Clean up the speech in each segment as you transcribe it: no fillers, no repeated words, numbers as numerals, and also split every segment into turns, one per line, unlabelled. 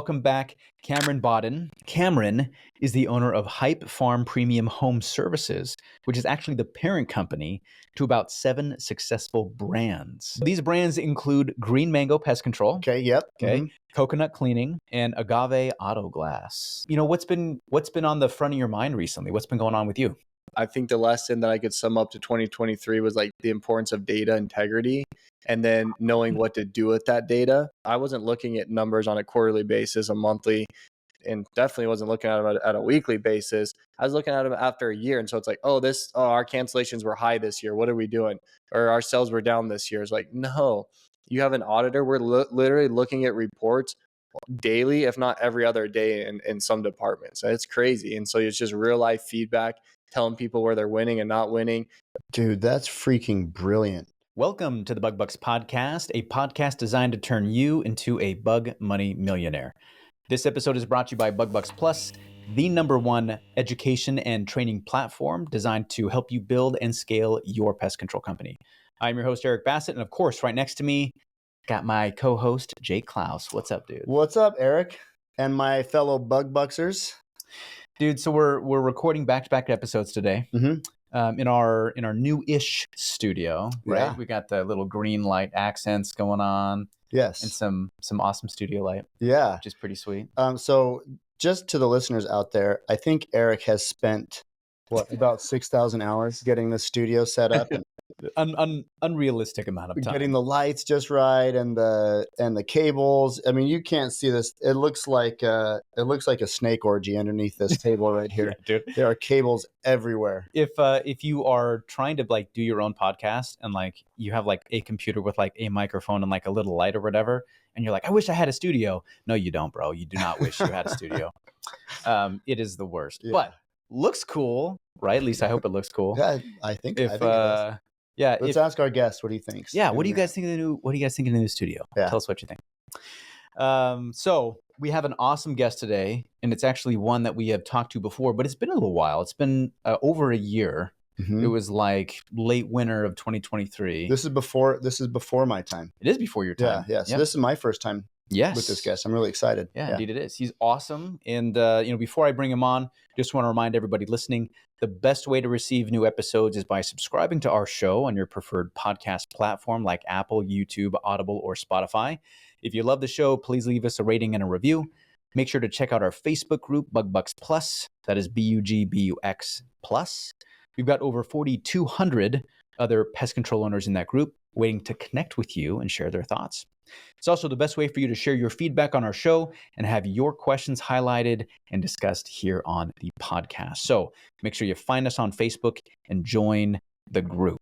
Welcome back, Cameron Bawden. Cameron is the owner of Hype Farm Premium Home Services, which is actually the parent company to about 7 successful brands. These brands include Green Mango Pest Control,
Okay.
Coconut Cleaning, and Agave Auto Glass. You know, what's been on the front of your mind recently? What's been going on with you?
I think the lesson that I could sum up to 2023 was like the importance of data integrity and then knowing what to do with that data. I wasn't looking at numbers on a quarterly basis, a monthly, and definitely wasn't looking at them at a weekly basis. I was looking at them after a year. And so it's like, our cancellations were high this year. What are we doing? Or our sales were down this year. It's like, no, you have an auditor. We're literally looking at reports daily, if not every other day in some departments. It's crazy. And so it's just real life feedback, telling people where they're winning and not winning.
Dude, that's freaking brilliant.
Welcome to the Bug Bucks Podcast, a podcast designed to turn you into a bug money millionaire. This episode is brought to you by Bug Bucks Plus, the #1 education and training platform designed to help you build and scale your pest control company. I'm your host, Eric Bassett, and of course, right next to me, got my co-host, Jake Klaus. What's up, dude?
What's up, Eric? And my fellow Bug Bucksers?
Dude, so we're recording back-to-back episodes today. In our new-ish studio, right?
Yeah.
We got the little green light accents going on.
Yes.
And some awesome studio light.
Yeah.
Which is pretty sweet.
So just to the listeners out there, I think Eric has spent about 6,000 hours getting the studio set up and
Unrealistic amount of time.
getting the lights just right and the cables. I mean, you can't see this. It looks like a snake orgy underneath this table right here.
Yeah, dude.
There are cables everywhere.
If you are trying to like do your own podcast and like you have like a computer with like a microphone and like a little light or whatever, and you're like, I wish I had a studio. No, you don't, bro. You do not wish you had a studio. It is the worst.
Yeah.
But looks cool, right? At least I hope it looks cool.
Yeah, I think it does.
Yeah.
Let's ask our guest what he thinks.
Yeah. What do you guys think of the new studio?
Yeah.
Tell us what you think. So we have an awesome guest today, and it's actually one that we have talked to before, but it's been a little while. It's been over a year.
Mhm.
It was like late winter of 2023.
This is before my time.
It is before your time.
Yeah. So this is my first time with this guest. I'm really excited.
Yeah, indeed it is. He's awesome. And, before I bring him on, just want to remind everybody listening, the best way to receive new episodes is by subscribing to our show on your preferred podcast platform like Apple, YouTube, Audible, or Spotify. If you love the show, please leave us a rating and a review. Make sure to check out our Facebook group, Bug Bucks Plus. That is BUGBUX Plus. We've got over 4,200 other pest control owners in that group waiting to connect with you and share their thoughts. It's also the best way for you to share your feedback on our show and have your questions highlighted and discussed here on the podcast. So make sure you find us on Facebook and join the group.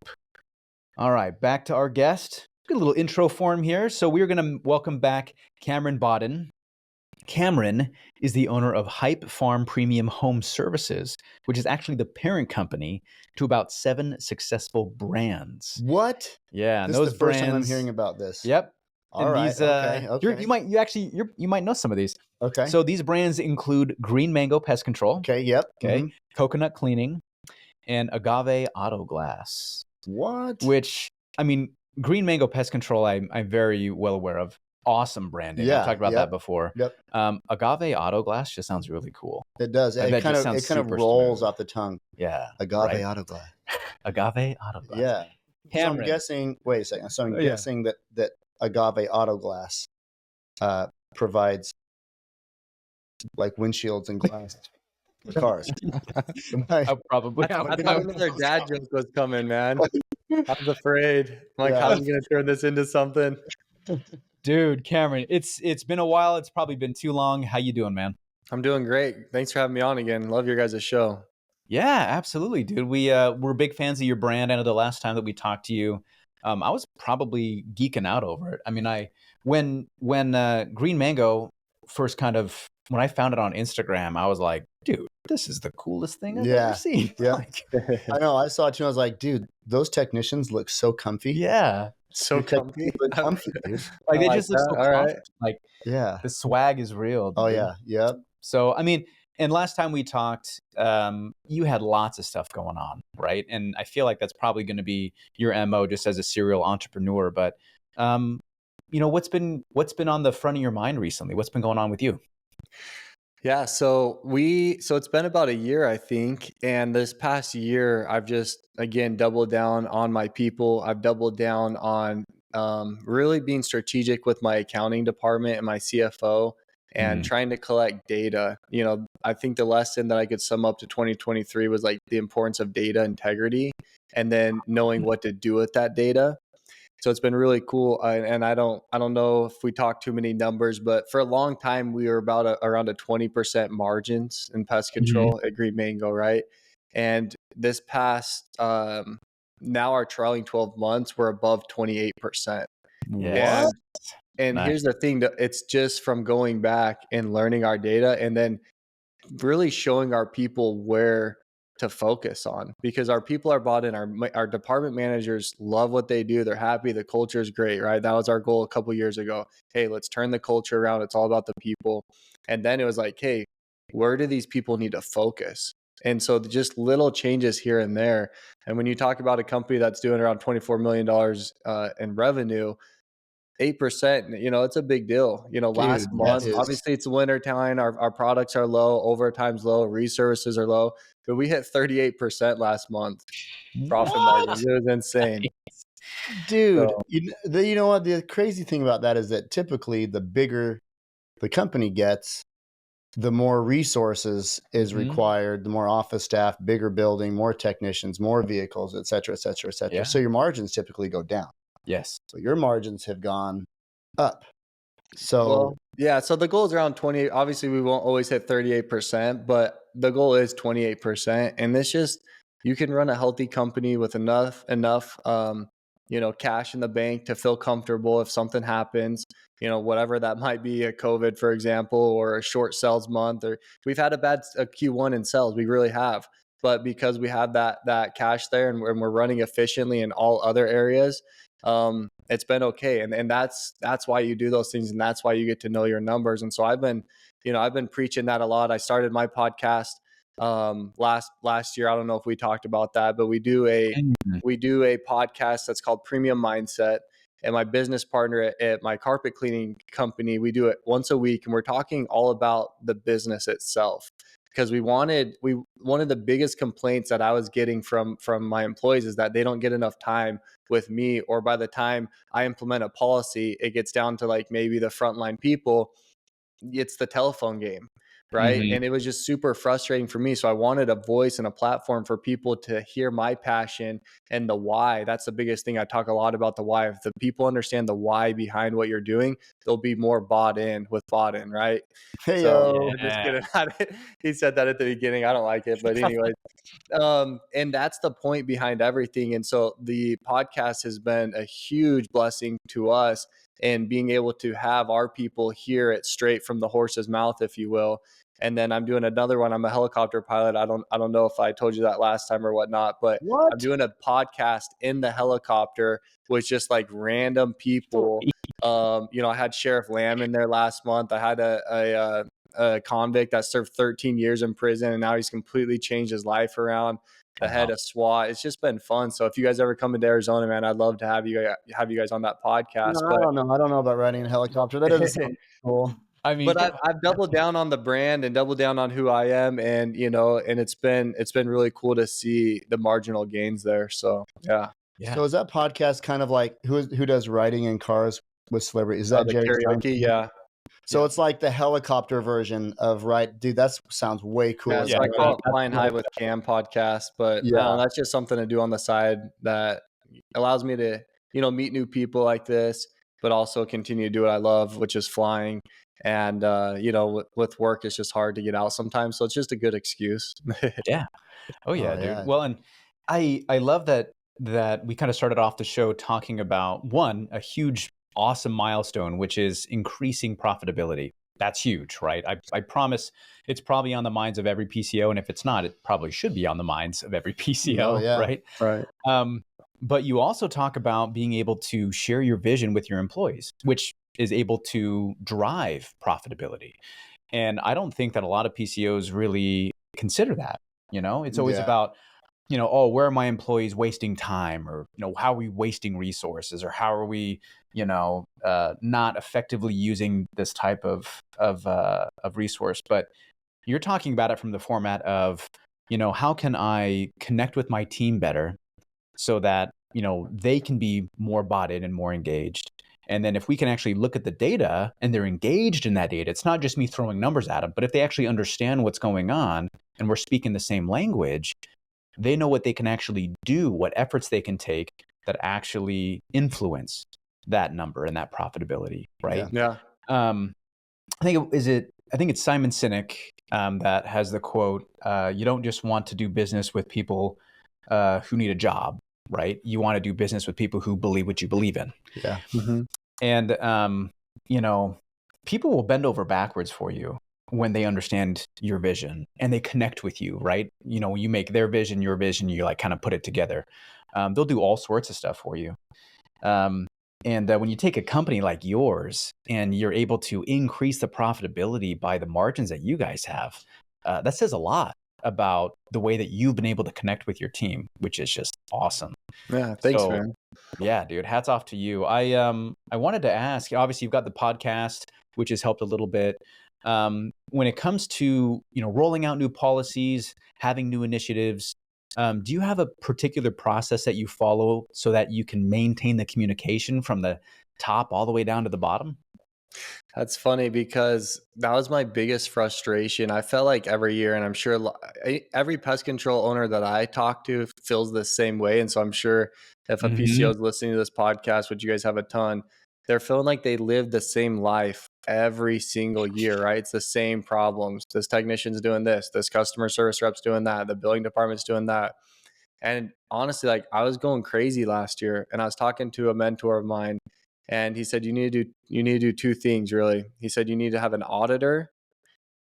All right, back to our guest. Got a little intro for him here. So we're going to welcome back Cameron Bawden. Cameron is the owner of Hype Farm Premium Home Services, which is actually the parent company to about 7 successful brands.
What?
Yeah, and
This
those
is the first
brands.
time I'm hearing about this.
Yep.
All
And
right.
these,
Okay.
you might know some of these.
Okay.
So these brands include Green Mango Pest Control,
Okay. Yep.
okay,
Mhm.
Coconut Cleaning, and Agave Auto Glass.
What?
Which, I mean, Green Mango Pest Control, I'm very well aware of. Awesome branding.
Yeah,
I've talked about
yep,
that before.
Yep.
Agave Auto Glass just sounds really cool.
It does.
Like,
It
that
kind
just
of
sounds super
rolls
smooth.
off the tongue.
Yeah.
Agave
right?
auto glass.
Agave Auto Glass.
Yeah. So
Cameron.
I'm guessing. Wait a second. So I'm
Oh, yeah.
guessing that Agave auto glass provides like windshields and glass for cars.
Probably.
I thought another dad joke was coming, man. I was afraid. I'm like,
Yeah.
how am I going to turn this into something?
Dude, Cameron, it's been a while. It's probably been too long. How you doing, man?
I'm doing great. Thanks for having me on again. Love your guys' show.
Yeah, absolutely, dude. We're big fans of your brand. I know the last time that we talked to you, I was probably geeking out over it. I mean, when Green Mango first when I found it on Instagram, I was like, dude, this is the coolest thing I've
Yeah,
ever seen.
yeah.
Like,
I know. I saw it too. I was like, dude, those technicians look so comfy.
yeah.
So
Your
comfy.
technicians look comfy, dude.
Like
I
they
like
just look so
that. All right.
confident. Like
Yeah.
the swag is real.
Oh
dude.
yeah. Yep.
So, I mean, and last time we talked, you had lots of stuff going on, right? And I feel like that's probably going to be your MO just as a serial entrepreneur. But what's been on the front of your mind recently? What's been going on with you?
Yeah, so it's been about a year, I think, and this past year I've just again doubled down on my people. I've doubled down on really being strategic with my accounting department and my CFO and
Mm,
trying to collect data. I think the lesson that I could sum up to 2023 was like the importance of data integrity and then knowing what to do with that data. So it's been really cool. And I don't know if we talk too many numbers, but for a long time we were about around a 20% margins in pest
mhm.
control at Green Mango, right? And this past now our trailing 12 months we're above 28%.
Yes.
What?
And
Nice.
here's the thing, that it's just from going back and learning our data and then really showing our people where to focus on, because our people are bought in. Our department managers love what they do. They're happy. The culture is great, right? That was our goal a couple years ago. Hey, let's turn the culture around. It's all about the people. And then it was like, hey, where do these people need to focus? And so just little changes here and there. And when you talk about a company that's doing around $24 million in revenue, 8%, it's a big deal. Last
Dude, that
month,
is,
obviously it's winter time. Our products are low, overtime's low, reservices are low, but we hit 38% last month profit margins.
What?
It was insane.
dude,
So
you know what? The crazy thing about that is that typically the bigger the company gets, the more resources is
Mhm.
required, the more office staff, bigger building, more technicians, more vehicles, et cetera, et cetera, et cetera.
Yeah.
So your margins typically go down.
Yes.
So your margins have gone up. So
Well, yeah. So the goal is around 28. Obviously, we won't always hit 38%, but the goal is 28%. And it's just, you can run a healthy company with enough, cash in the bank to feel comfortable if something happens, whatever that might be, a COVID, for example, or a short sales month, or we've had a Q1 in sales. We really have. But because we have that cash there and we're running efficiently in all other areas, it's been okay. And that's why you do those things, and that's why you get to know your numbers. And so I've been preaching that a lot. I started my podcast last year. I don't know if we talked about that, but
Mhm.
we do a podcast that's called Premium Mindset. And my business partner at my carpet cleaning company, we do it once a week, and we're talking all about the business itself. Because one of the biggest complaints that I was getting from my employees is that they don't get enough time with me, or by the time I implement a policy, it gets down to like maybe the frontline people. It's the telephone game, right?
Mhm.
And it was just super frustrating for me. So I wanted a voice and a platform for people to hear my passion and the why. That's the biggest thing. I talk a lot about the why. If the people understand the why behind what you're doing, they'll be more bought in with bought in, right?
hey
So
yo,
I'm just
Yeah.
kidding. He said that at the beginning. I don't like it, but anyway, and that's the point behind everything. And so the podcast has been a huge blessing to us, and being able to have our people hear it straight from the horse's mouth, if you will. And then I'm doing another one. I'm a helicopter pilot. I don't know if I told you that last time or whatnot, but I'm
what?
doing a podcast in the helicopter with just like random people. I had Sheriff Lamb in there last month. I had a convict that served 13 years in prison, and now he's completely changed his life around. The head
Wow.
of SWAT. It's just been fun. So if you guys ever come into Arizona, man, I'd love to have you guys on that podcast.
No, I don't know. I don't know about riding a helicopter. That doesn't sound
But
cool.
I mean,
but I've doubled down on the brand and doubled down on who I am, and and it's been really cool to see the marginal gains there. So yeah,
yeah.
So is that podcast kind of like who does writing in cars with celebrities? Is that
the
Jerry
karaoke,
Seinfeld?
yeah,
So
yeah,
it's like the helicopter version of right, dude. That sounds way
yeah.
cooler
So
than
I
Yeah.
call it
that's
Flying High
like,
with Cam podcast, but I don't know,
yeah,
that's just something to do on the side that allows me to meet new people like this, but also continue to do what I love, which is flying. And with work, it's just hard to get out sometimes, so it's just a good excuse.
Yeah. Oh
oh
yeah, dude.
yeah,
Well, and I love that we kind of started off the show talking about one, a huge awesome milestone, which is increasing profitability. That's huge, right? I promise it's probably on the minds of every PCO, and if it's not, it probably should be on the minds of every
oh
PCO,
yeah.
right?
Right.
Um, but you also talk about being able to share your vision with your employees, which is able to drive profitability. And I don't think that a lot of PCOs really consider that. It's always
Yeah.
about oh, where are my employees wasting time, or, how are we wasting resources, or how are we, not effectively using this type of resource. But you're talking about it from the format of, how can I connect with my team better so that, they can be more bought in and more engaged. And then if we can actually look at the data and they're engaged in that data, it's not just me throwing numbers at them, but if they actually understand what's going on and we're speaking the same language, they know what they can actually do, what efforts they can take that actually influence that number and that profitability, right?
Yeah.
I think it's Simon Sinek that has the quote, "You don't just want to do business with people who need a job, right? You want to do business with people who believe what you believe in."
Yeah.
Mm-hmm.
And people will bend over backwards for you when they understand your vision and they connect with you, right? You make their vision your vision, you like kind of put it together. They'll do all sorts of stuff for you. And when you take a company like yours and you're able to increase the profitability by the margins that you guys have, that says a lot about the way that you've been able to connect with your team, which is just awesome.
Yeah. Thanks,
So,
man.
yeah, dude, hats off to you. I wanted to ask, obviously you've got the podcast, which has helped a little bit. When it comes to, rolling out new policies, having new initiatives, do you have a particular process that you follow so that you can maintain the communication from the top all the way down to the bottom?
That's funny because that was my biggest frustration. I felt like every year, and I'm sure every pest control owner that I talk to feels the same way. And so I'm sure if a PCO
Mm-hmm.
is listening to this podcast, which you guys have a ton, they're feeling like they live the same life every single year, right? It's the same problems. This technician's doing this customer service rep's doing that, the billing department's doing that. And honestly, like I was going crazy last year, and I was talking to a mentor of mine, and he said you need to do two things really. He said you need to have an auditor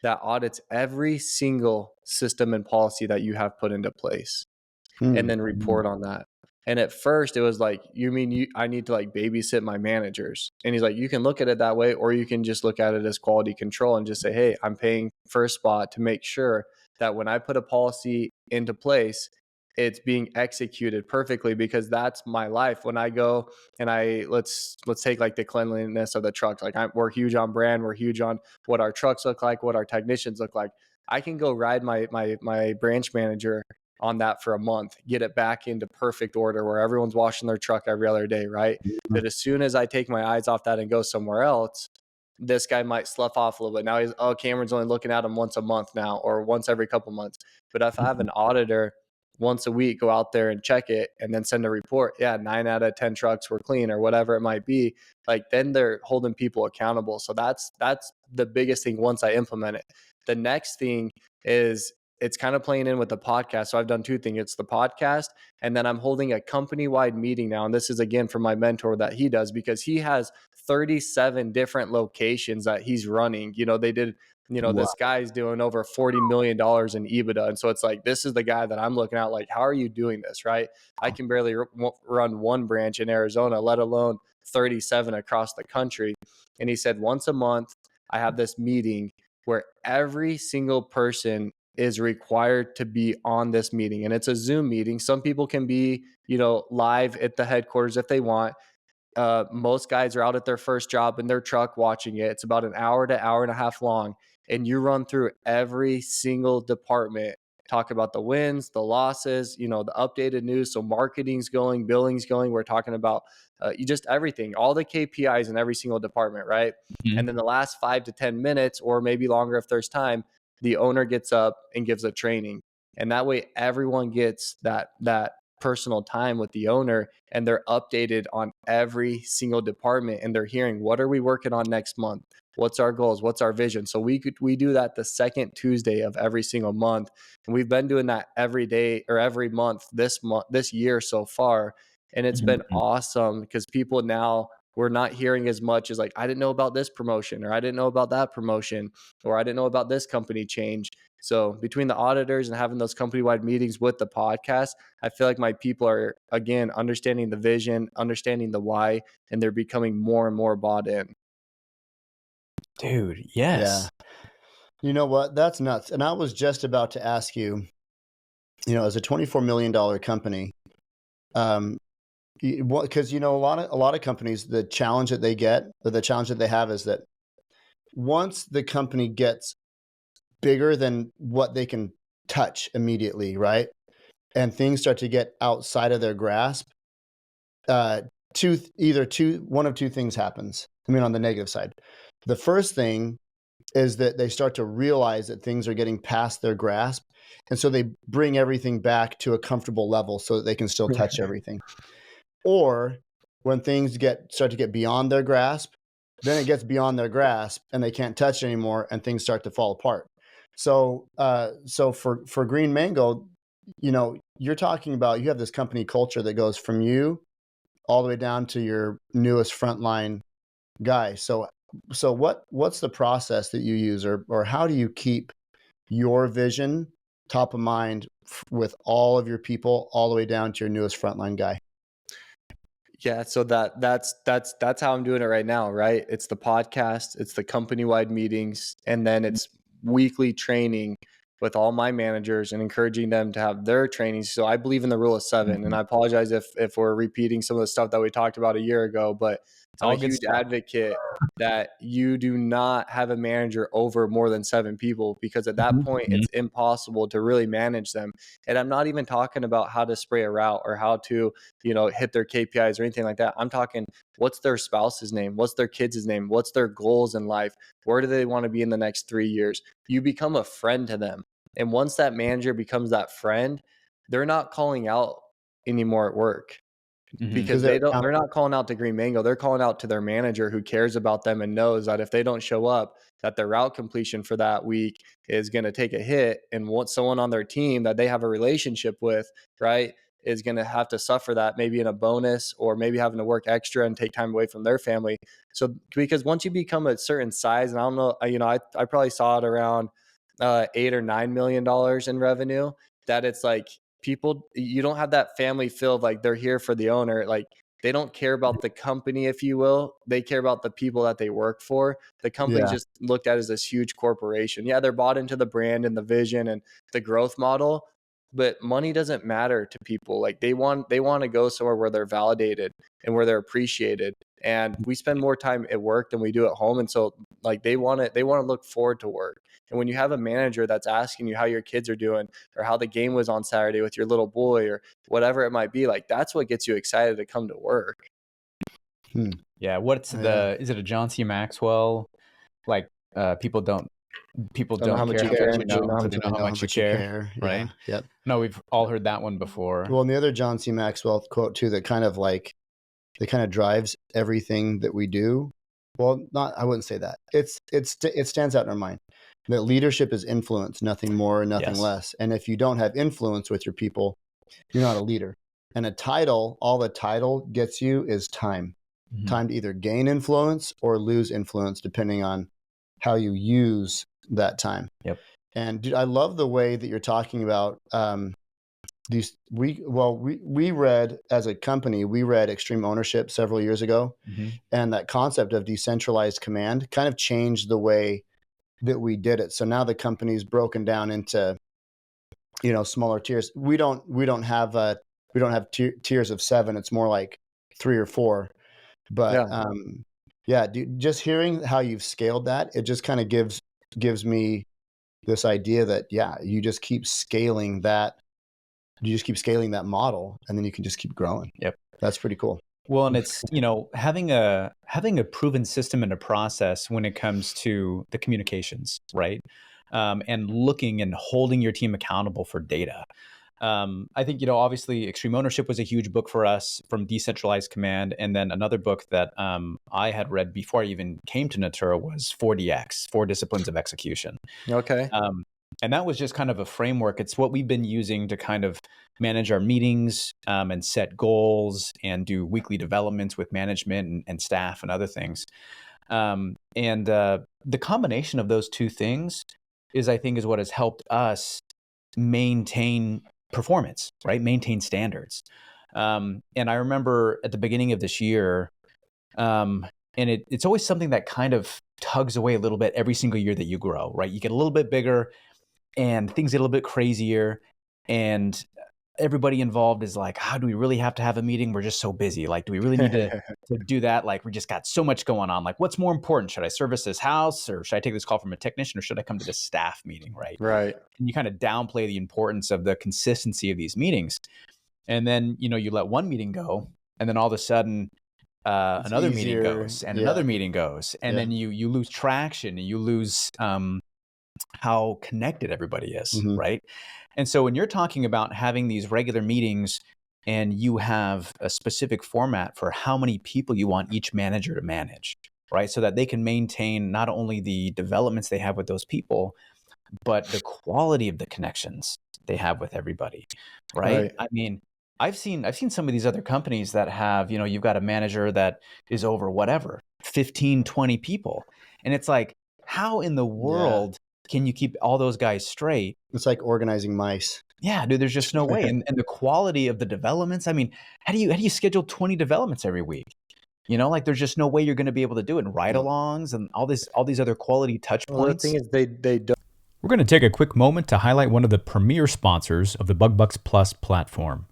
that audits every single system and policy that you have put into place, and then report on that. And at first it was like, you mean I need to like babysit my managers? And he's like, you can look at it that way, or you can just look at it as quality control and just say, hey, I'm paying for a spot to make sure that when I put a policy into place, it's being executed perfectly, because that's my life. When I go and let's take like the cleanliness of the trucks. Like we're huge on brand. We're huge on what our trucks look like, what our technicians look like. I can go ride my branch manager on that for a month, get it back into perfect order where everyone's washing their truck every other day, right? But as soon as I take my eyes off that and go somewhere else, this guy might slough off a little bit. Now Cameron's only looking at him once a month now, or once every couple months. But if I have an auditor once a week, go out there and check it and then send a report, yeah, 9 out of 10 trucks were clean or whatever it might be, like then they're holding people accountable. So that's the biggest thing once I implement it. The next thing is it's kind of playing in with the podcast. So I've done two things. It's the podcast, and then I'm holding a company-wide meeting now. And this is again from my mentor that he does, because he has 37 different locations that he's running. They did,
Wow.
this guy's doing over $40 million in EBITDA. And so it's like, this is the guy that I'm looking at, like, how are you doing this? Right. I can barely run one branch in Arizona, let alone 37 across the country. And he said, once a month, I have this meeting where every single person is required to be on this meeting. And it's a Zoom meeting. Some people can be, live at the headquarters if they want. Most guys are out at their first job in their truck watching it. It's about an hour to hour and a half long. And you run through every single department, talk about the wins, the losses, the updated news. So marketing's going, billing's going. We're talking about just everything, all the KPIs in every single department, right?
Mm-hmm.
And then the last 5 to 10 minutes, or maybe longer if there's time, the owner gets up and gives a training. And that way everyone gets that personal time with the owner, and they're updated on every single department, and they're hearing, what are we working on next month? What's our goals? What's our vision? So we do that the second Tuesday of every single month. And we've been doing that every day or every month this year so far. And it's been awesome, because people now, we're not hearing as much as like, I didn't know about this promotion, or I didn't know about that promotion, or I didn't know about this company change. So between the auditors and having those company-wide meetings with the podcast, I feel like my people are, again, understanding the vision, understanding the why, and they're becoming more and more bought in.
Dude, yes.
Yeah. You know what? That's nuts. And I was just about to ask you, as a $24 million company, because a lot of companies, the challenge that they get, or the challenge that they have, is that once the company gets bigger than what they can touch immediately, right, and things start to get outside of their grasp, one of two things happens. I mean, on the negative side, the first thing is that they start to realize that things are getting past their grasp, and so they bring everything back to a comfortable level so that they can still touch everything. Or when things start to get beyond their grasp, then it gets beyond their grasp and they can't touch it anymore, and things start to fall apart. So for Green Mango, you're talking about, you have this company culture that goes from you all the way down to your newest frontline guy. So what's the process that you use, or how do you keep your vision top of mind with all of your people, all the way down to your newest frontline guy?
Yeah, so that's how I'm doing it right now, right? It's the podcast, it's the company-wide meetings, and then it's weekly training with all my managers and encouraging them to have their trainings. So I believe in the rule of 7, and I apologize if we're repeating some of the stuff that we talked about a year ago, but
It's
I'm
all
a
good
huge
stuff.
advocate that you do not have a manager over more than 7 people, because at that point it's impossible to really manage them. And I'm not even talking about how to spray a route or how to hit their KPIs or anything like that. I'm talking, what's their spouse's name? What's their kids' name? What's their goals in life? Where do they want to be in the next 3 years? You become a friend to them. And once that manager becomes that friend, they're not calling out anymore at work, because they're not calling out to Green Mango. They're calling out to their manager, who cares about them and knows that if they don't show up, that their route completion for that week is going to take a hit. And what someone on their team that they have a relationship with, right, is going to have to suffer that, maybe in a bonus, or maybe having to work extra and take time away from their family. So because once you become a certain size, and I don't know, I probably saw it around $8 or $9 million in revenue, that it's like, people, you don't have that family feel of like they're here for the owner. Like, they don't care about the company, if you will. They care about the people that they work for. The company's just looked at as this huge corporation. Yeah, they're bought into the brand and the vision and the growth model, but money doesn't matter to people. Like, they want to go somewhere where they're validated and where they're appreciated. And we spend more time at work than we do at home. And so, like, they want to look forward to work. And when you have a manager that's asking you how your kids are doing, or how the game was on Saturday with your little boy, or whatever it might be, like, that's what gets you excited to come to work.
Yeah. Is it a John C. Maxwell? Like, people don't
know how much
care
you care
how
until
they know how much you care. Right.
Yeah. Yep.
No, we've all heard that one before.
Well, and the other John C. Maxwell quote too, that kind of drives everything that we do. Well, I wouldn't say that. It stands out in our mind that leadership is influence, nothing more and nothing less. And if you don't have influence with your people, you're not a leader. And all the title gets you is time. Time to either gain influence or lose influence, depending on how you use that time.
Yep.
And dude, I love the way that you're talking about these. We read, as a company, we read Extreme Ownership several years ago, and that concept of decentralized command kind of changed the way that we did it. So now the company's broken down into smaller tiers. We don't have tiers of 7. It's more like 3 or 4. But dude, just hearing how you've scaled that, it just kind of gives me this idea that you just keep scaling that. You just keep scaling that model, and then you can just keep growing.
Yep.
That's pretty cool.
Well, and it's, having a proven system and a process when it comes to the communications, right? And looking and holding your team accountable for data. I think, obviously Extreme Ownership was a huge book for us, from Decentralized Command. And then another book that I had read before I even came to Natura was 4DX, 4 Disciplines of Execution.
Okay.
And that was just kind of a framework. It's what we've been using to kind of manage our meetings and set goals and do weekly developments with management and staff and other things. And the combination of those two things is what has helped us maintain performance, right? Maintain standards. And I remember at the beginning of this year, and it's always something that kind of tugs away a little bit every single year that you grow, right? You get a little bit bigger and things get a little bit crazier. And everybody involved is like, how do we really have to have a meeting? We're just so busy. Like, do we really need to do that? Like, we just got so much going on. Like, what's more important? Should I service this house, or should I take this call from a technician, or should I come to this staff meeting? Right.
Right.
And you kind of downplay the importance of the consistency of these meetings. And then, you let one meeting go, and then all of a sudden another meeting goes, and another meeting goes. And then you lose traction, and you lose how connected everybody is. Right. And so when you're talking about having these regular meetings and you have a specific format for how many people you want each manager to manage, right? So that they can maintain not only the developments they have with those people, but the quality of the connections they have with everybody, right? I mean, I've seen some of these other companies that have, you've got a manager that is over whatever, 15, 20 people. And it's like, how in the world can you keep all those guys straight?
It's like organizing mice.
Yeah, dude, there's just no way. And the quality of the developments, I mean, how do you schedule 20 developments every week? Like there's just no way you're going to be able to do it. And ride-alongs and all these other quality touch points.
The thing is they don't.
We're going to take a quick moment to highlight one of the premier sponsors of the BugBucks Plus platform.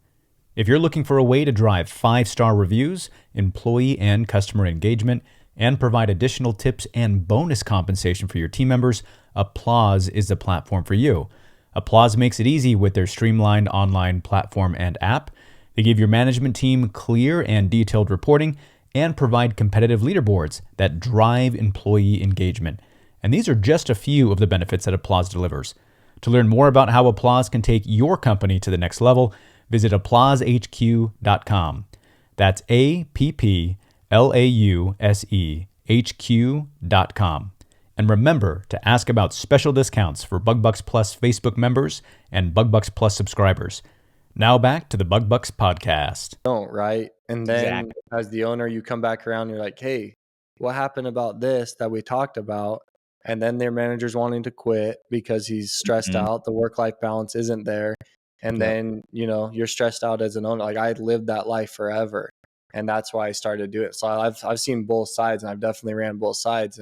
If you're looking for a way to drive 5-star reviews, employee and customer engagement, and provide additional tips and bonus compensation for your team members, Applause is the platform for you. Applause makes it easy with their streamlined online platform and app. They give your management team clear and detailed reporting and provide competitive leaderboards that drive employee engagement. And these are just a few of the benefits that Applause delivers. To learn more about how Applause can take your company to the next level, visit ApplauseHQ.com. That's APPLAUSEHQ.com. And remember to ask about special discounts for BugBucks Plus Facebook members and BugBucks Plus subscribers. Now back to the BugBucks podcast.
Right? And then as the owner, you come back around, you're like, hey, what happened about this that we talked about? And then their manager's wanting to quit because he's stressed out. The work-life balance isn't there. And then, you're stressed out as an owner. Like, I lived that life forever. And that's why I started doing it. So I've seen both sides, and I've definitely ran both sides.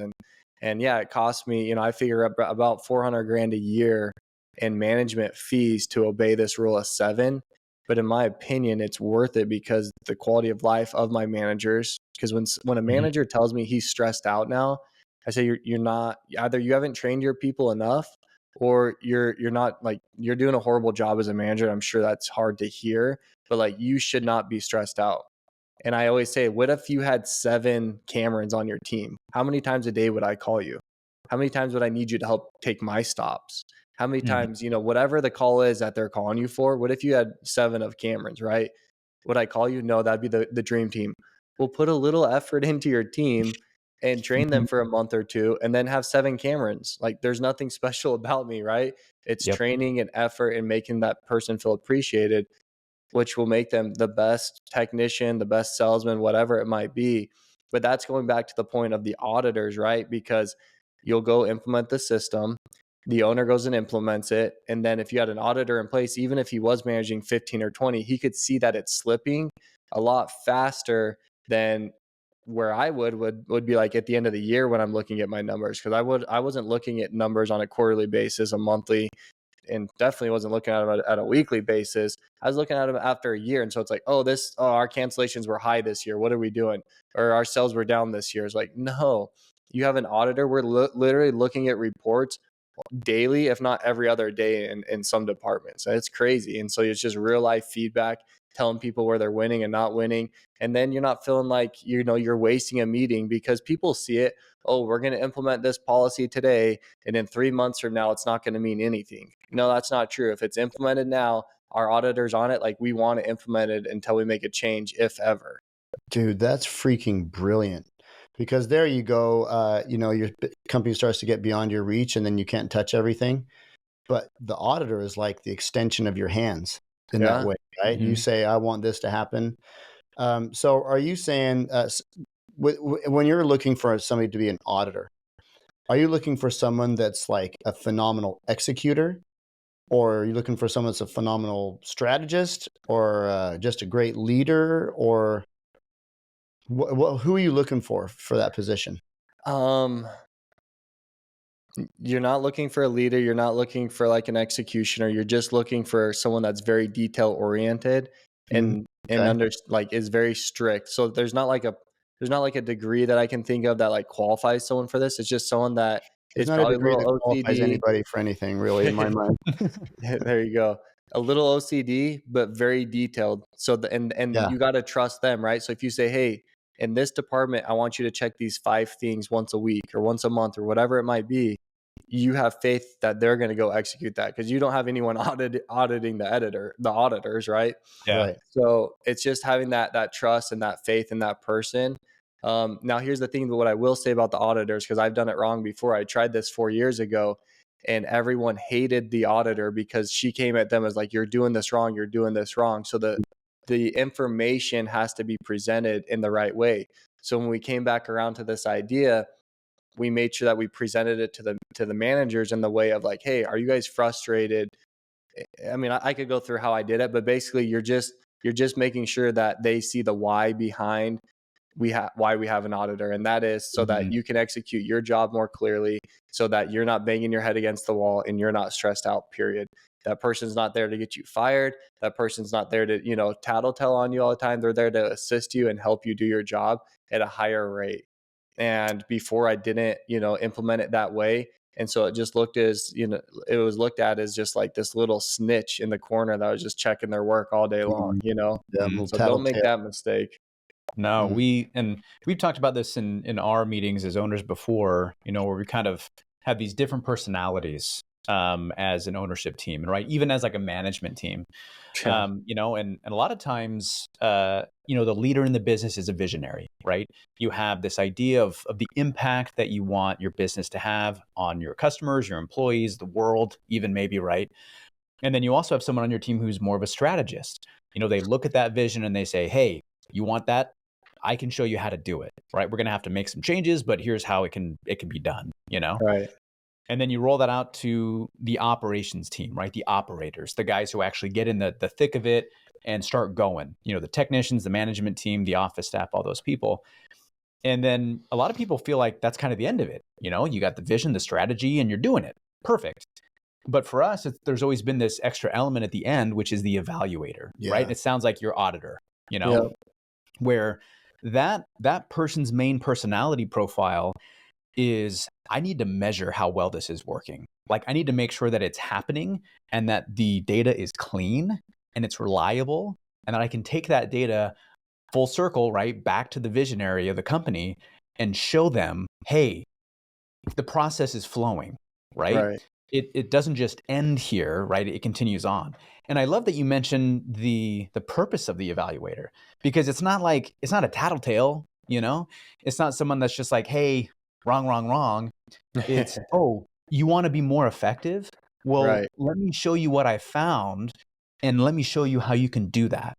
And yeah, it cost me, I figure about $400,000 a year in management fees to obey this rule of 7. But in my opinion, it's worth it because the quality of life of my managers, because when a manager tells me he's stressed out now, I say, you're not, either you haven't trained your people enough, or you're not, like, you're doing a horrible job as a manager. I'm sure that's hard to hear, but like, you should not be stressed out. And I always say, what if you had 7 Camerons on your team? How many times a day would I call you? How many times would I need you to help take my stops? How many times, whatever the call is that they're calling you for, what if you had 7 of Camerons, right? Would I call you? No, that'd be the dream team. We'll put a little effort into your team and train them for a month or 2, and then have 7 Camerons. Like, there's nothing special about me, right? It's training and effort and making that person feel appreciated, which will make them the best technician, the best salesman, whatever it might be. But that's going back to the point of the auditors, right? Because you'll go implement the system, the owner goes and implements it. And then if you had an auditor in place, even if he was managing 15 or 20, he could see that it's slipping a lot faster than where I would be like at the end of the year when I'm looking at my numbers. Because I wasn't looking at numbers on a quarterly basis, a monthly, and definitely wasn't looking at them at a weekly basis. I was looking at them after a year. And so it's like, our cancellations were high this year. What are we doing? Or our sales were down this year. It's like, no, you have an auditor. We're literally looking at reports daily, if not every other day in some departments. And it's crazy. And so it's just real life feedback, telling people where they're winning and not winning. And then you're not feeling like, you're wasting a meeting, because people see it. Oh, we're going to implement this policy today, and in 3 months from now, it's not going to mean anything. No, that's not true. If it's implemented now, our auditor's on it. Like, we want to implement it until we make a change, if ever.
Dude, that's freaking brilliant. Because there you go, your company starts to get beyond your reach, and then you can't touch everything. But the auditor is like the extension of your hands in that way, right? You say, I want this to happen. So are you saying, when you're looking for somebody to be an auditor, are you looking for someone that's like a phenomenal executor? Or are you looking for someone that's a phenomenal strategist, or just a great leader? Or who are you looking for that position?
You're not looking for a leader. You're not looking for like an executioner. You're just looking for someone that's very detail oriented
Mm,
and
okay.
like is very strict. So there's not like a degree that I can think of that like qualifies someone for this. It's just someone that
There's
is
not a
probably a
degree
little
that qualifies
OCD.
anybody for anything, really, in my mind.
There you go. A little OCD, but very detailed. So and
Yeah.
you got to trust them, right? So if you say, "Hey, in this department, I want you to check these 5 things once a week or once a month or whatever it might be," you have faith that they're going to go execute that because you don't have anyone auditing the auditors, right?
Yeah.
Right.
So it's just having that trust and that faith in that person. Now, here's the thing: what I will say about the auditors, because I've done it wrong before. I tried this 4 years ago, and everyone hated the auditor because she came at them as like, "You're doing this wrong. You're doing this wrong." So the information has to be presented in the right way. So when we came back around to this idea, we made sure that we presented it to the managers in the way of like, "Hey, are you guys frustrated?" I mean, I could go through how I did it, but basically you're just making sure that they see the why behind why we have an auditor, and that is so
Mhm.
that you can execute your job more clearly, so that you're not banging your head against the wall and you're not stressed out, period. That person's not there to get you fired. That person's not there to, tattletale on you all the time. They're there to assist you and help you do your job at a higher rate. And before I didn't, implement it that way. And so it just looked as, it was looked at as just like this little snitch in the corner that was just checking their work all day long,
Mhm.
you know?
Yeah,
Mhm.
little
So don't make
tattletale.
that mistake.
No,
Mhm.
we've talked about this in our meetings as owners before, where we kind of have these different personalities as an ownership team, and right, even as like a management team.
Yeah.
And a lot of times, the leader in the business is a visionary, right? You have this idea of the impact that you want your business to have on your customers, your employees, the world, even maybe, right? And then you also have someone on your team who's more of a strategist. They look at that vision and they say, hey, you want that? I can show you how to do it, right? We're going to have to make some changes, but here's how it can be done.
Right.
And then you roll that out to the operations team, right? The operators, the guys who actually get in the thick of it and start going, the technicians, the management team, the office staff, all those people. And then a lot of people feel like that's kind of the end of it. You got the vision, the strategy, and you're doing it. Perfect. But for us, there's always been this extra element at the end, which is the evaluator, right?
Yeah.
It sounds like your auditor,
Yeah.
where that person's main personality profile is, I need to measure how well this is working. Like, I need to make sure that it's happening and that the data is clean and it's reliable, and that I can take that data full circle, right, back to the visionary of the company and show them, hey, the process is flowing, right?
Right.
It doesn't just end here, right? It continues on. And I love that you mentioned the purpose of the evaluator, because it's not a tattletale, It's not someone that's just like, hey, wrong, wrong, wrong. It's, oh, you want to be more effective? Well,
Right.
let me show you what I found and let me show you how you can do that,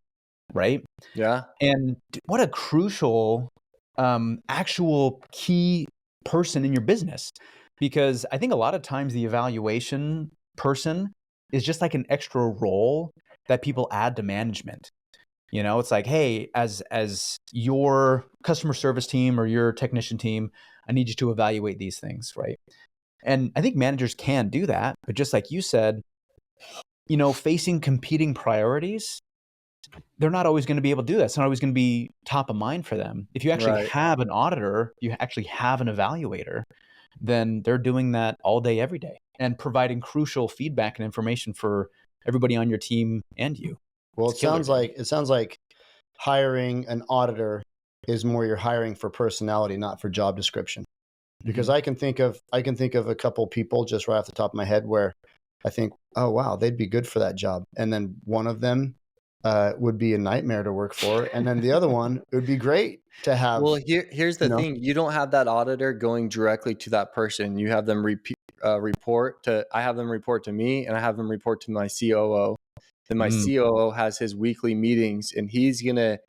right?
Yeah.
And what a crucial actual key person in your business, because I think a lot of times the evaluation person is just like an extra role that people add to management. It's like, hey, as your customer service team or your technician team, I need you to evaluate these things, right? And I think managers can do that, but just like you said, facing competing priorities, they're not always going to be able to do that. It's not always going to be top of mind for them. If you actually
Right.
have an auditor, you actually have an evaluator, then they're doing that all day, every day, and providing crucial feedback and information for everybody on your team and you.
Well,
It's killer.
it sounds like hiring an auditor is more you're hiring for personality, not for job description. Because
Mhm.
I can think of a couple people just right off the top of my head where I think, oh wow, they'd be good for that job, and then one of them would be a nightmare to work for, and then the other one would be great to have.
Well, here's the
You know,
thing. You don't have that auditor going directly to that person. You have them I have them report to me, and I have them report to my COO. Then my
Mm.
COO has his weekly meetings, and he's gonna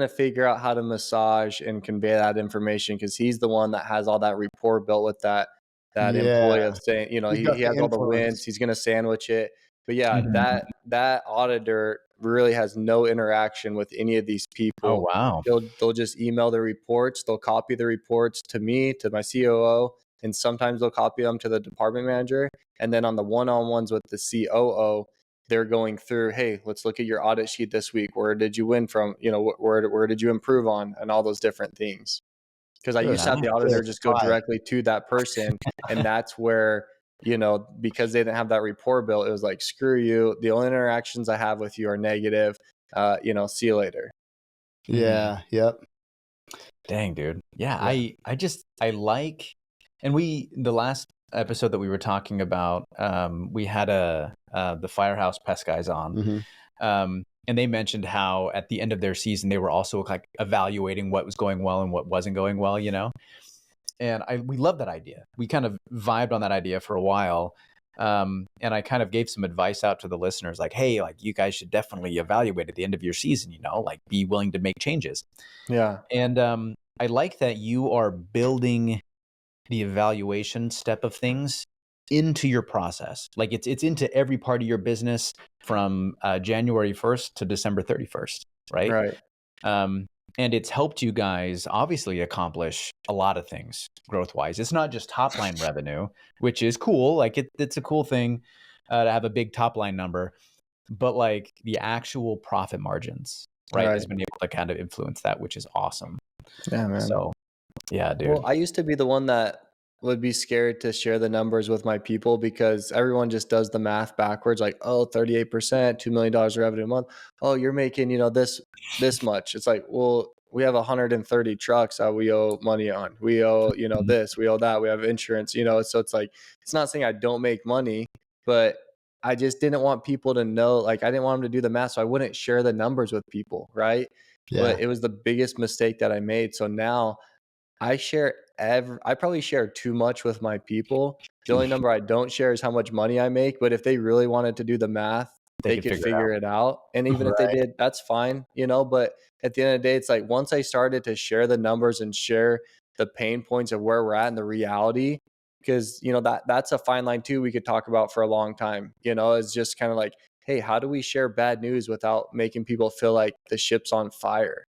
figure out how to massage and convey that information, because he's the one that has all that rapport built with that employee
yeah,
of saying,
he's got
he
the
has all the wins.
influence.
He's gonna sandwich it. But yeah,
Mhm.
that auditor really has no interaction with any of these
Oh,
people.
wow.
They'll just email the reports. They'll copy the reports to me, to my COO, and sometimes they'll copy them to the department manager. And then on the one-on-ones with the COO, they're going through, hey, let's look at your audit sheet this week. Where did you win from? Where did you improve on? And all those different things. Because I used to have the auditor just go directly to that person. And that's where, because they didn't have that rapport built, it was like, screw you. The only interactions I have with you are negative. See you later.
Yeah. Yep.
Dang, dude. Yeah. I like, and the last episode that we were talking about, we had the Firehouse Pest guys on. And they mentioned how at the end of their season, they were also like evaluating what was going well and what wasn't going well, And we love that idea. We kind of vibed on that idea for a while. And I kind of gave some advice out to the listeners, like, hey, like you guys should definitely evaluate at the end of your season, like be willing to make changes.
Yeah.
And I like that you are building the evaluation step of things into your process. Like it's into every part of your business from January 1st to December 31st, right?
Right.
And it's helped you guys obviously accomplish a lot of things growth-wise. It's not just top-line revenue, which is cool. Like it's a cool thing to have a big top-line number, but like the actual profit margins, right, has been able to kind of influence that, which is awesome.
Yeah, man.
So, yeah, dude.
Well, I used to be the one that would be scared to share the numbers with my people because everyone just does the math backwards. Like, oh, 38%, $2 million revenue a month. Oh, you're making, this much. It's like, well, we have 130 trucks that we owe money on. We owe, this, we owe that. We have insurance, so it's like, it's not saying I don't make money, but I just didn't want people to know, like, I didn't want them to do the math. So I wouldn't share the numbers with people. Right.
Yeah.
But it was the biggest mistake that I made. So now I probably share too much with my people. The only number I don't share is how much money I make. But if they really wanted to do the math, they could figure it out. And even if they did, that's fine, But at the end of the day, it's like once I started to share the numbers and share the pain points of where we're at and the reality, because that's a fine line too we could talk about for a long time. It's just kind of like, hey, how do we share bad news without making people feel like the ship's on fire?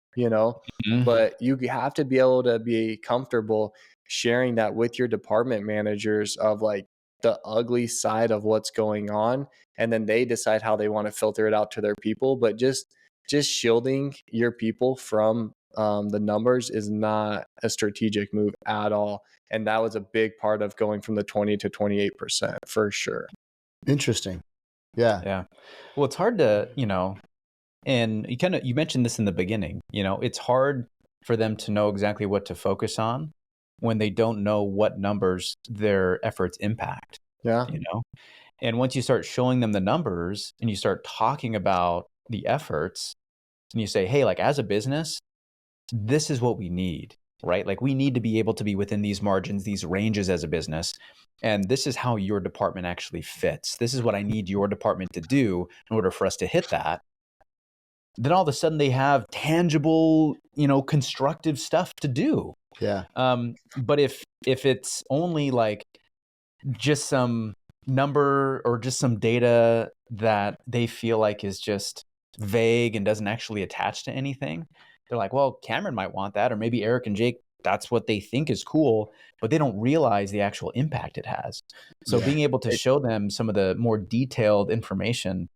But you have to be able to be comfortable sharing that with your department managers of like the ugly side of what's going on. And then they decide how they want to filter it out to their people. But just shielding your people from the numbers is not a strategic move at all. And that was a big part of going from the 20 to 28% for sure.
Interesting. Yeah.
Yeah. Well, it's hard to, and you mentioned this in the beginning, it's hard for them to know exactly what to focus on when they don't know what numbers their efforts impact.
Yeah.
And once you start showing them the numbers and you start talking about the efforts and you say, hey, like as a business, this is what we need, right? Like we need to be able to be within these margins, these ranges as a business. And this is how your department actually fits. This is what I need your department to do in order for us to hit that. Then all of a sudden they have tangible, constructive stuff to do.
Yeah.
But if it's only like just some number or just some data that they feel like is just vague and doesn't actually attach to anything, they're like, well, Cameron might want that, or maybe Eric and Jake, that's what they think is cool, but they don't realize the actual impact it has. So being able to show them some of the more detailed information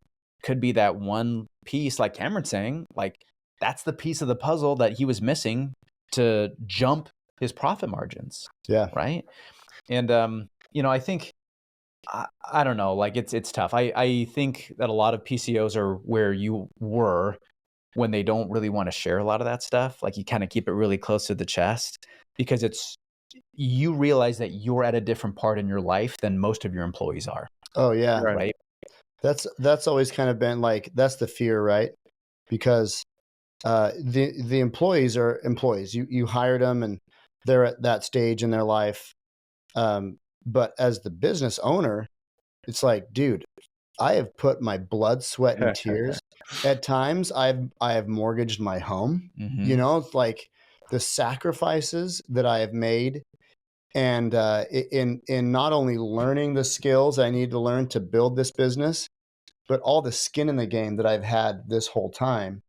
could be that one piece, like Cameron's saying, like that's the piece of the puzzle that he was missing to jump his profit margins.
Yeah.
Right. And, I think, I don't know, like it's tough. I think that a lot of PCOs are where you were when they don't really want to share a lot of that stuff. Like you kind of keep it really close to the chest because you realize that you're at a different part in your life than most of your employees are.
Oh yeah.
Right.
That's always kind of been like, that's the fear, right? Because the employees are employees. You hired them and they're at that stage in their life. But as the business owner, it's like, dude, I have put my blood, sweat, and tears. At times, I have mortgaged my home. It's like the sacrifices that I have made, and in not only learning the skills I need to learn to build this business, but all the skin in the game that I've had this whole time.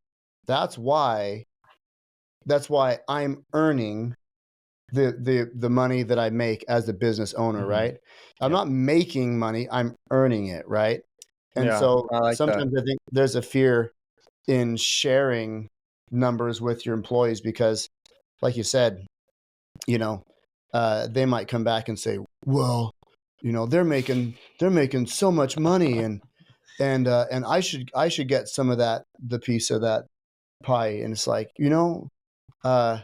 That's why I'm earning the money that I make as the business owner,
Mhm.
right? I'm
Yep.
not making money, I'm earning it, right? And
Yeah,
so
I like that.
sometimes I think there's a fear in sharing numbers with your employees because, like you said, you know, they might come back and say, well, you know, they're making so much money, and I should get some of that, the piece of that pie. And it's like, uh,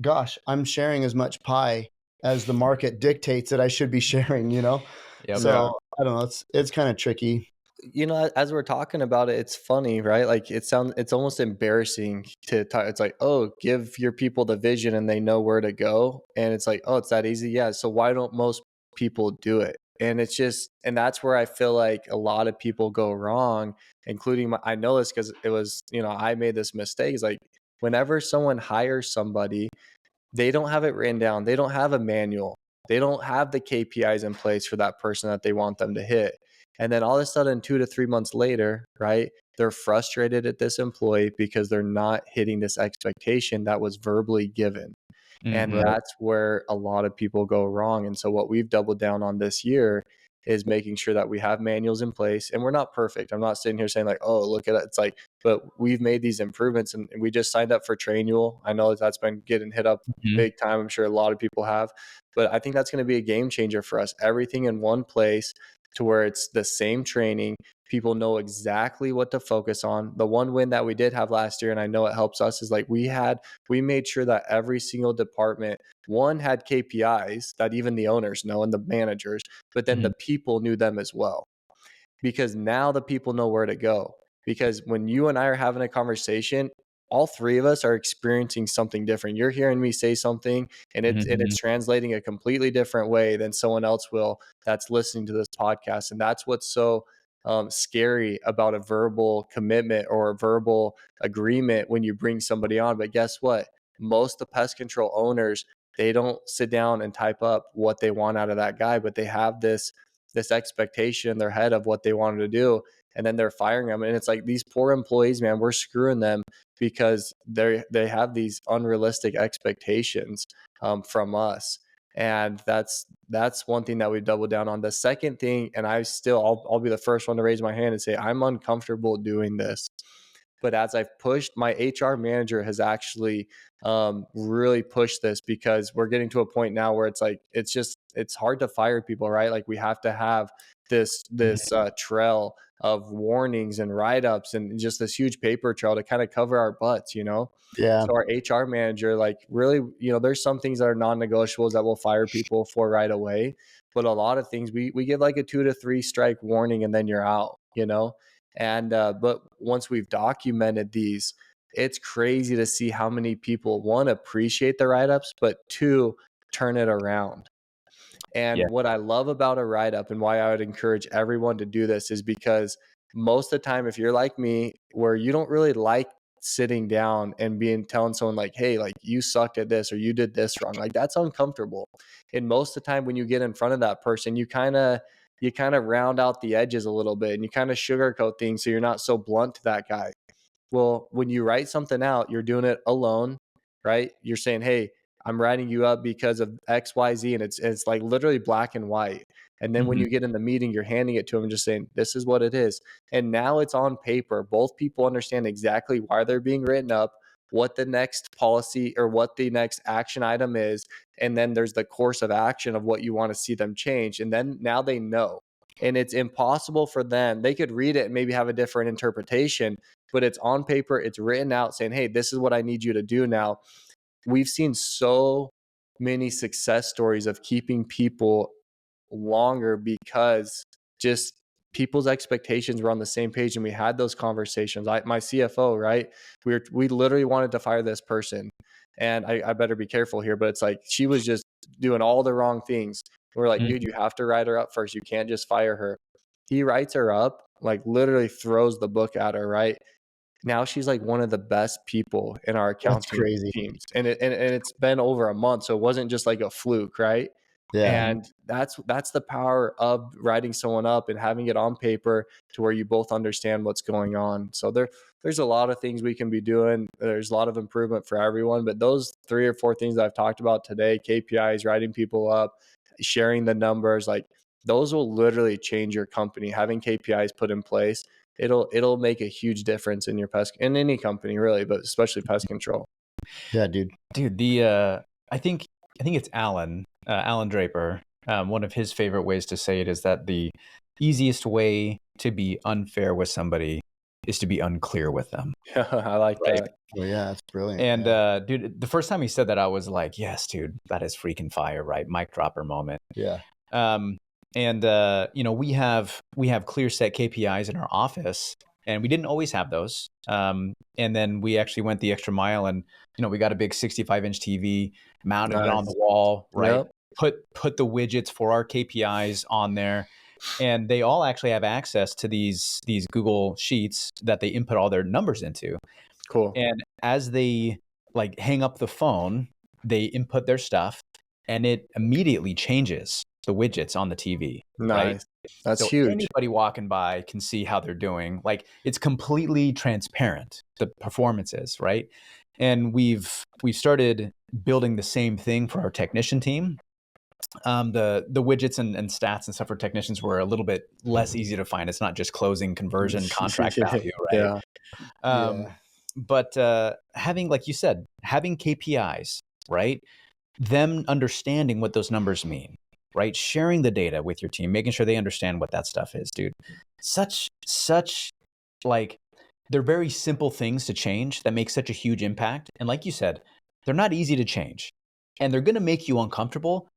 gosh, I'm sharing as much pie as the market dictates that I should be sharing,
Yep.
So I don't know. It's kind of tricky.
As we're talking about it, it's funny, right? Like it's almost embarrassing to talk. It's like, oh, give your people the vision and they know where to go. And it's like, oh, it's that easy. Yeah. So why don't most people do it? And it's just, and that's where I feel like a lot of people go wrong, including I know this because it was, I made this mistake. It's like whenever someone hires somebody, they don't have it written down. They don't have a manual. They don't have the KPIs in place for that person that they want them to hit. And then all of a sudden, 2 to 3 months later, right, they're frustrated at this employee because they're not hitting this expectation that was verbally given. And
Mhm.
that's where a lot of people go wrong. And so what we've doubled down on this year is making sure that we have manuals in place, and we're not perfect. I'm not sitting here saying like, oh, look at it. It's like, but we've made these improvements, and we just signed up for Trainual. I know that's been getting hit up
Mhm.
big time. I'm sure a lot of people have, but I think that's going to be a game changer for us. Everything in one place to where it's the same training. People know exactly what to focus on. The one win that we did have last year, and I know it helps us, is like we made sure that every single department, one, had KPIs that even the owners know and the managers, but then the people knew them as well. Because now the people know where to go. Because when you and I are having a conversation, all three of us are experiencing something different. You're hearing me say something, and it's translating a completely different way than someone else will that's listening to this podcast. And that's what's so scary about a verbal commitment or a verbal agreement when you bring somebody on. But guess what? Most of the pest control owners, they don't sit down and type up what they want out of that guy, but they have this expectation in their head of what they wanted to do, and then they're firing them. And it's like, these poor employees, man, we're screwing them because they have these unrealistic expectations from us. And that's one thing that we doubled down on. The second thing, and I'll be the first one to raise my hand and say I'm uncomfortable doing this, but as I've pushed, my HR manager has actually really pushed this, because we're getting to a point now where it's like, it's hard to fire people, right? Like we have to have this trail of warnings and write-ups and just this huge paper trail to kind of cover our butts,
Yeah.
So our HR manager, like, really, there's some things that are non-negotiables that we'll fire people for right away, but a lot of things we give like a 2 to 3 strike warning and then you're out. And but once we've documented these, it's crazy to see how many people, one, appreciate the write-ups, but two, turn it around. And what I love about a write-up, and why I would encourage everyone to do this, is because most of the time, if you're like me, where you don't really like sitting down and telling someone like, hey, like, you sucked at this or you did this wrong, like, that's uncomfortable. And most of the time when you get in front of that person, you kind of round out the edges a little bit, and you kind of sugarcoat things so you're not so blunt to that guy. Well, when you write something out, you're doing it alone, right? You're saying, hey, I'm writing you up because of X, Y, Z. And it's like literally black and white. And then when you get in the meeting, you're handing it to them and just saying, this is what it is. And now it's on paper. Both people understand exactly why they're being written up, what the next policy or what the next action item is. And then there's the course of action of what you want to see them change. And then now they know. And it's impossible for them. They could read it and maybe have a different interpretation, but it's on paper. It's written out saying, hey, this is what I need you to do now. We've seen so many success stories of keeping people longer because just people's expectations were on the same page, and we had those conversations. My CFO, right? We literally wanted to fire this person, and I better be careful here, but it's like she was just doing all the wrong things. We're like, dude, you have to write her up first. You can't just fire her. He writes her up, like literally throws the book at her, right? Now she's like one of the best people in our
That's
accounting
crazy.
teams. And it's been over a month. So it wasn't just like a fluke, right?
Yeah.
And that's the power of writing someone up and having it on paper to where you both understand what's going on. So there's a lot of things we can be doing. There's a lot of improvement for everyone, but those 3 or 4 things that I've talked about today, KPIs, writing people up, sharing the numbers, like those will literally change your company. Having KPIs put in place, it'll make a huge difference in your in any company really, but especially pest control.
Yeah, dude.
Dude, I think it's Alan Draper. One of his favorite ways to say it is that the easiest way to be unfair with somebody is to be unclear with them.
I like
Right.
that.
Well, yeah, that's brilliant.
And
yeah.
dude, the first time he said that, I was like, yes, dude, that is freaking fire, right? Mic dropper moment.
Yeah.
And we have clear set KPIs in our office, and we didn't always have those. And then we actually went the extra mile, and we got a big 65-inch TV, mounted it on the wall, right?
Yep.
Put the widgets for our KPIs on there, and they all actually have access to these Google Sheets that they input all their numbers into.
Cool.
And as they like hang up the phone, they input their stuff, and it immediately changes the widgets on the TV.
Nice.
Right?
That's
so
huge.
Anybody walking by can see how they're doing. Like, it's completely transparent, the performances, right? And we've started building the same thing for our technician team. The widgets and stats and stuff for technicians were a little bit less easy to find. It's not just closing, conversion, contract value, right?
Yeah.
But having, like you said, having KPIs, right? Them understanding what those numbers mean, right? Sharing the data with your team, making sure they understand what that stuff is, dude. Such like, they're very simple things to change that make such a huge impact. And like you said, they're not easy to change, and they're going to make you uncomfortable.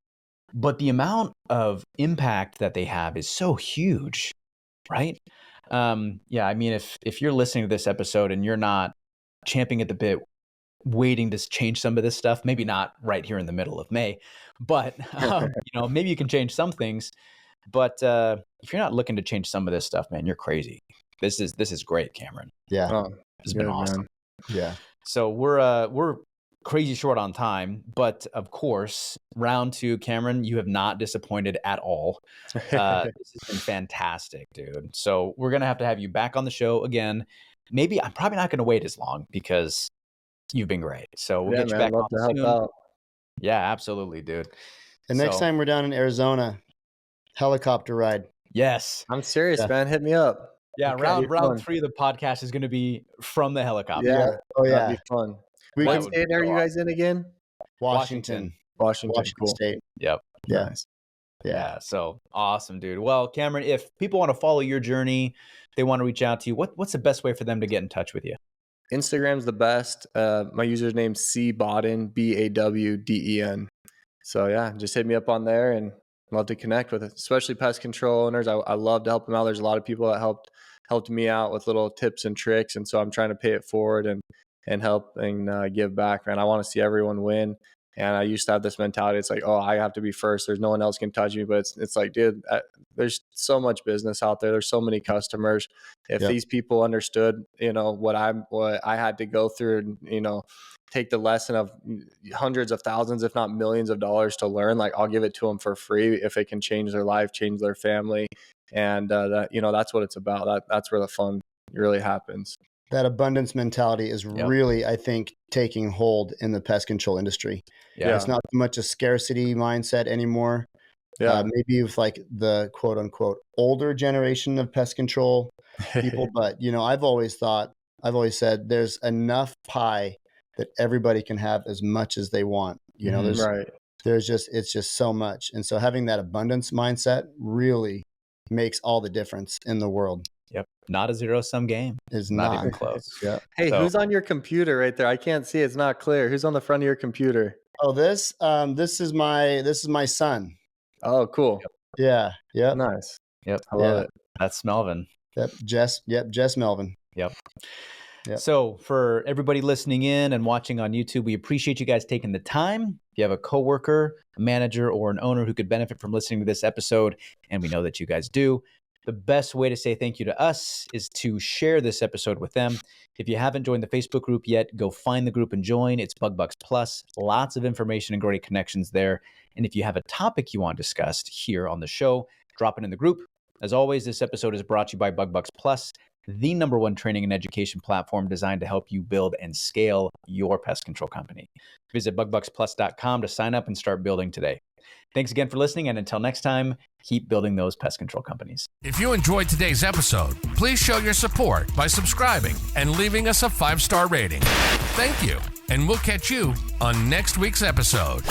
But the amount of impact that they have is so huge, right? Yeah, I mean, if you're listening to this episode and you're not champing at the bit, waiting to change some of this stuff, maybe not right here in the middle of May, but maybe you can change some things. But if you're not looking to change some of this stuff, man, you're crazy. This is great, Cameron.
Yeah.
This has been awesome.
Man.
Yeah.
So we're crazy short on time, but of course, round 2, Cameron, you have not disappointed at all. This has been fantastic, dude. So we're gonna have to have you back on the show again. Maybe I'm probably not gonna wait as long because you've been great. So we'll get you back on soon.
Out.
Yeah, absolutely, dude.
And next time we're down in Arizona, helicopter ride.
Yes.
I'm serious, man. Hit me up.
Yeah,
Okay,
round 3 of the podcast is going to be from the helicopter.
Yeah.
Oh, yeah.
That'd be fun. What state are you guys in again?
Washington.
Washington. Cool.
State.
Yep.
Yeah.
Nice.
Yeah. So awesome, dude. Well, Cameron, if people want to follow your journey, they want to reach out to you, what's the best way for them to get in touch with you?
Instagram's the best. My username's CBawden, Bawden. So yeah, just hit me up on there, and love to connect with it, especially pest control owners. I love to help them out. There's a lot of people that helped me out with little tips and tricks, and so I'm trying to pay it forward and help and give back, man. I want to see everyone win. And I used to have this mentality. It's like, oh, I have to be first. There's no one else can touch me. But it's like, dude, there's so much business out there. There's so many customers. If these people understood, what I had to go through, and take the lesson of hundreds of thousands, if not millions of dollars to learn, like, I'll give it to them for free if it can change their life, change their family. And that's what it's about. That's where the fun really happens.
That abundance mentality is really, I think, taking hold in the pest control industry.
Yeah.
It's not so much a scarcity mindset anymore.
Yeah.
Maybe with like the quote unquote older generation of pest control people. But, I've always said there's enough pie that everybody can have as much as they want. It's just so much. And so having that abundance mindset really makes all the difference in the world.
Yep. Not a zero-sum game.
It's
not even close.
Yeah. Hey, who's on your computer right there? I can't see. It's not clear. Who's on the front of your computer?
Oh, this is my son.
Oh, cool.
Yep. Yeah.
Nice.
Yep.
I love it.
That's Melvin.
Yep. Jess Melvin.
Yep. So for everybody listening in and watching on YouTube, we appreciate you guys taking the time. If you have a coworker, a manager, or an owner who could benefit from listening to this episode, and we know that you guys do, The best way to say thank you to us is to share this episode with them. If you haven't joined the Facebook group yet, go find the group and join. It's BugBucks Plus. Lots of information and great connections there. And if you have a topic you want discussed here on the show, drop it in the group. As always, this episode is brought to you by BugBucks Plus, the #1 training and education platform designed to help you build and scale your pest control company. Visit bugbucksplus.com to sign up and start building today. Thanks again for listening, and until next time, keep building those pest control companies.
If you enjoyed today's episode, please show your support by subscribing and leaving us a 5-star rating. Thank you, and we'll catch you on next week's episode.